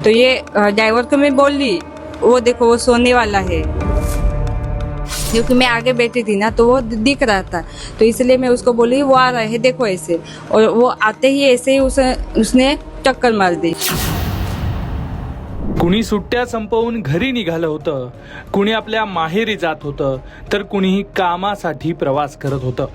तो ये ड्राइवर को मैं बोल ली, वो देखो वो सोने वाला है, क्योंकि मैं आगे बैठी थी ना तो वो दिख रहा था, तो इसलिए मैं उसको बोली वो आ रहा है देखो ऐसे, और वो आते ही ऐसे ही उसने टक्कर मार दी। कुणी सुट्ट्या संपवून घरी निघालं होतं, कुणी आपल्या माहेरी जात होतं, तर कुणीही कामासाठी प्रवास करत होतं।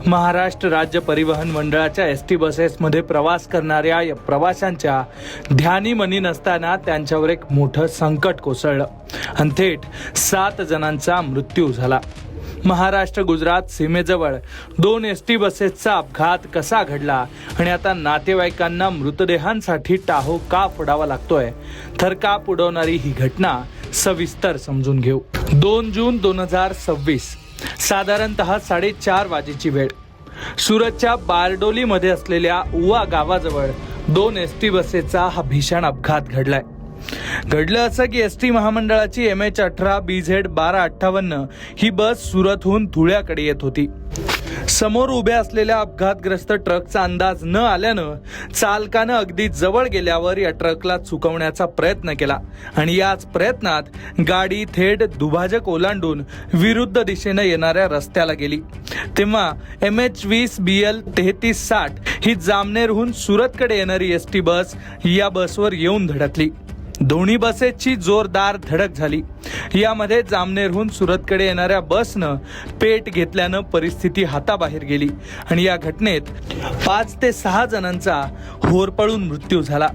महाराष्ट्र राज्य परिवहन मंडळाच्या एसटी बसेसमध्ये प्रवास करणाऱ्या या प्रवाशांच्या ध्यानी मनी नसताना त्यांच्यावर एक मोठं संकट कोसळलं आणि थेट 7 जणांचा मृत्यू झाला। महाराष्ट्र गुजरात सीमेजवळ 2 एसटी बसेसचा अपघात कसा घडला आणि आता नातेवाईकांना मृतदेहांसाठी टाहो का फोडावा लागतोय, थरकाप उडवणारी ही घटना सविस्तर समजून घेऊ। 2 जून 2026 साधारणतः 4:30 वाजेची वेळ। सुरतच्या बारडोलीमध्ये असलेल्या उवा गावाजवळ 2 एसटी बसेसचा हा भीषण अपघात घडलाय। घडलं असं की एसटी महामंडळाची MH18 BZ 1258 ही बस सुरतहून धुळ्याकडे येत होती। समोर उभ्या असलेल्या अपघातग्रस्त ट्रकचा अंदाज न आल्यानं चालकानं अगदी जवळ गेल्यावर या ट्रकला चुकवण्याचा प्रयत्न केला आणि याच प्रयत्नात गाडी थेट दुभाजक ओलांडून विरुद्ध दिशेनं येणाऱ्या रस्त्याला गेली। तेव्हा MH20 BL 3360 ही जामनेरहून सुरतकडे येणारी एसटी बस या बसवर येऊन धडकली। दोन्ही बसेसची जोरदार धडक झाली। यामध्ये जामनेरहून सुरतकडे येणाऱ्या बसनं पेट घेतल्यानं परिस्थिती हाताबाहेर गेली आणि या घटनेत 5 ते 6 जणांचा होरपळून मृत्यू झाला।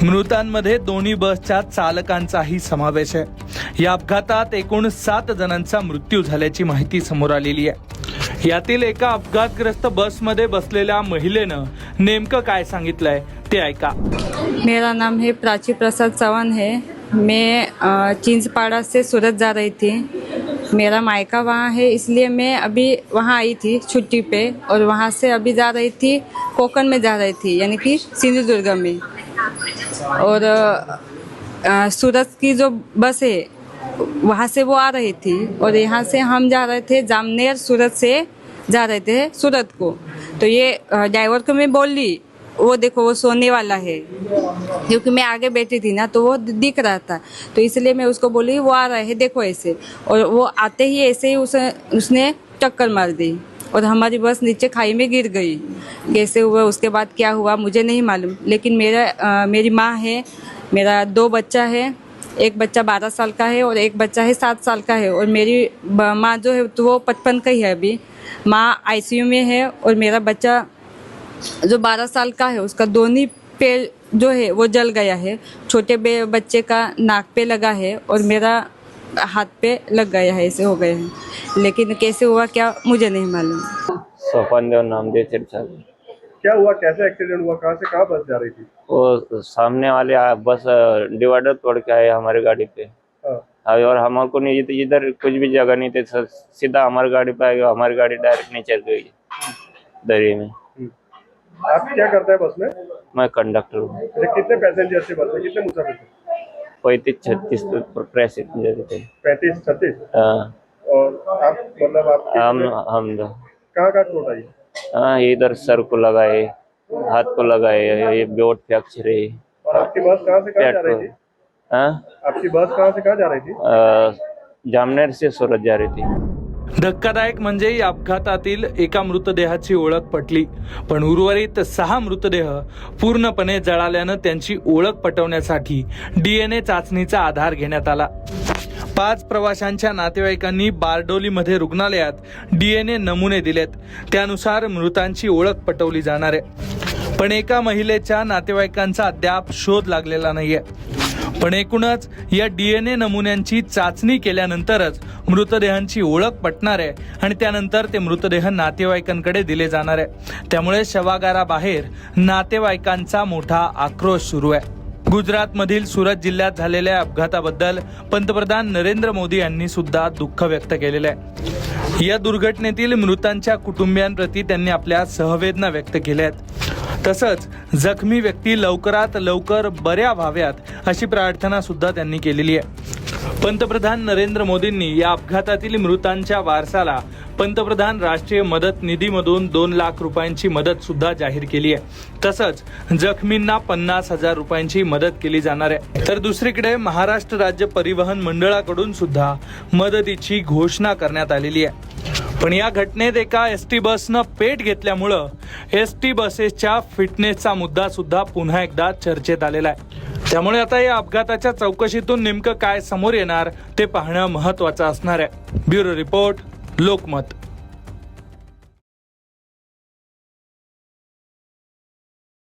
मृतांमध्ये दोन्ही बसच्या चालकांचाही समावेश आहे। या अपघातात एकूण 7 जणांचा मृत्यू झाल्याची माहिती समोर आलेली आहे। यातील एका अपघातग्रस्त बसमध्ये बसलेल्या महिलेनं नेमकं काय सांगितलंय ते ऐका। मेरा नाम है प्राची प्रसाद चौहान है। मैं चिंचपाड़ा से सूरत जा रही थी। मेरा मायका वहाँ है, इसलिए मैं अभी वहाँ आई थी छुट्टी पे, और वहाँ से अभी जा रही थी कोकण में जा रही थी, यानी कि सिंधुदुर्ग में। और सूरत की जो बस है वहाँ से वो आ रही थी, और यहाँ से हम जा रहे थे जामनेर, सूरत से जा रहे थे सूरत को। तो ये ड्राइवर को मैं बोल ली, वो देखो वो सोने वाला है, क्योंकि मैं आगे बैठी थी ना तो वो दिख रहा था, तो इसलिए मैं उसको बोली वो आ रहा है देखो ऐसे, और वो आते ही ऐसे ही उसने टक्कर मार दी और हमारी बस नीचे खाई में गिर गई। कैसे हुआ उसके बाद क्या हुआ मुझे नहीं मालूम, लेकिन मेरी माँ है, मेरा 2 बच्चा है, एक बच्चा 12 साल का है और एक बच्चा है 7 साल का है, और मेरी माँ जो है तो वो 55 का ही है। अभी माँ ICU में है, और मेरा बच्चा जो 12 साल का है उसका दोनों पैर जो है वो जल गया है। छोटे बच्चे का नाक पे लगा है और मेरा हाथ पे लग गया है, ऐसे हो गए हैं, लेकिन कैसे हुआ क्या मुझे नहीं मालूम। सोपान देव नामदेव साहब। क्या हुआ, कैसे एक्सीडेंट हुआ, कहाँ से कहाँ बस जा रही थी? वो सामने वाले बस डिवाइडर तोड़ के आए हमारी गाड़ी पे। हाँ। और हमको नहीं, इधर कुछ भी जगह नहीं थी, सीधा हमारी गाड़ी पे आ गया। हमारी गाड़ी डायरेक्ट नीचे गई दरिया में। आप क्या करते हैं बस में? मैं कंडक्टर हूँ। कितने पैसेंजर थे बस में, कितने मुसाफिर थे? 35-36 पैसेंजर थे। 35-36? हाँ। और आप मतलब आप हम कहाँ चोट आई? हाँ, इधर सर को लगाए, हाथ को लगाए, ये बोट फ्रैक्चर है। और आपकी बस कहाँ से कहाँ जा रही थी? हाँ, आपकी बस कहाँ से कहाँ जा रही थी? जामनेर से सूरत जा रही थी। धक्कादायक म्हणजे या अपघातातील एका मृतदेहाची ओळख पटली, पण उर्वरित 6 मृतदेह पूर्णपणे जळाल्यानं त्यांची ओळख पटवण्यासाठी DNA चाचणीचा आधार घेण्यात आला। 5 प्रवाशांच्या नातेवाईकांनी बारडोलीमध्ये रुग्णालयात DNA नमुने दिलेत, त्यानुसार मृतांची ओळख पटवली जाणार आहे। पण एका महिलेच्या नातेवाईकांचा अद्याप शोध लागलेला नाहीये। पण एकूणच या DNA नमुन्यांची चाचणी केल्यानंतरच मृतदेहांची ओळख पटणार आहे आणि त्यानंतर ते मृतदेह नातेवाईकांकडे दिले जाणार आहे। त्यामुळे शवागाराबाहेर नातेवाईकांचा मोठा आक्रोश सुरू आहे। गुजरातमधील सुरत जिल्ह्यात झालेल्या अपघाताबद्दल पंतप्रधान नरेंद्र मोदी यांनी सुद्धा दुःख व्यक्त केलेलं आहे। या दुर्घटनेतील मृतांच्या कुटुंबियांप्रती त्यांनी आपल्या सहवेदना व्यक्त केल्या आहेत। तसंच जखमी व्यक्ती लवकरात लवकर बऱ्या व्हाव्यात अशी प्रार्थना सुद्धा त्यांनी केलेली आहे. पंतप्रधान नरेंद्र मोदींनी या अपघातातील मृतांच्या वारसाला पंतप्रधान राष्ट्रीय मदत निधीमधून 2 लाख रुपयांची मदत सुद्धा जाहीर केली आहे. तसंच जखमींना 50,000 रुपयांची मदत केली जाणार आहे. तर दुसरीकडे महाराष्ट्र राज्य परिवहन मंडळाकडून सुद्धा मदतीची घोषणा करण्यात आलेली आहे. पण या घटनेत एका एसटी बसनं पेट घेतल्यामुळं एसटी बसेसच्या फिटनेसचा मुद्दा सुद्धा पुन्हा एकदा चर्चेत आलेला आहे. त्यामुळे आता या अपघाताच्या चौकशीतून नेमकं काय समोर येणार ते पाहणं महत्त्वाचं असणार आहे. Bureau report, Lokmat.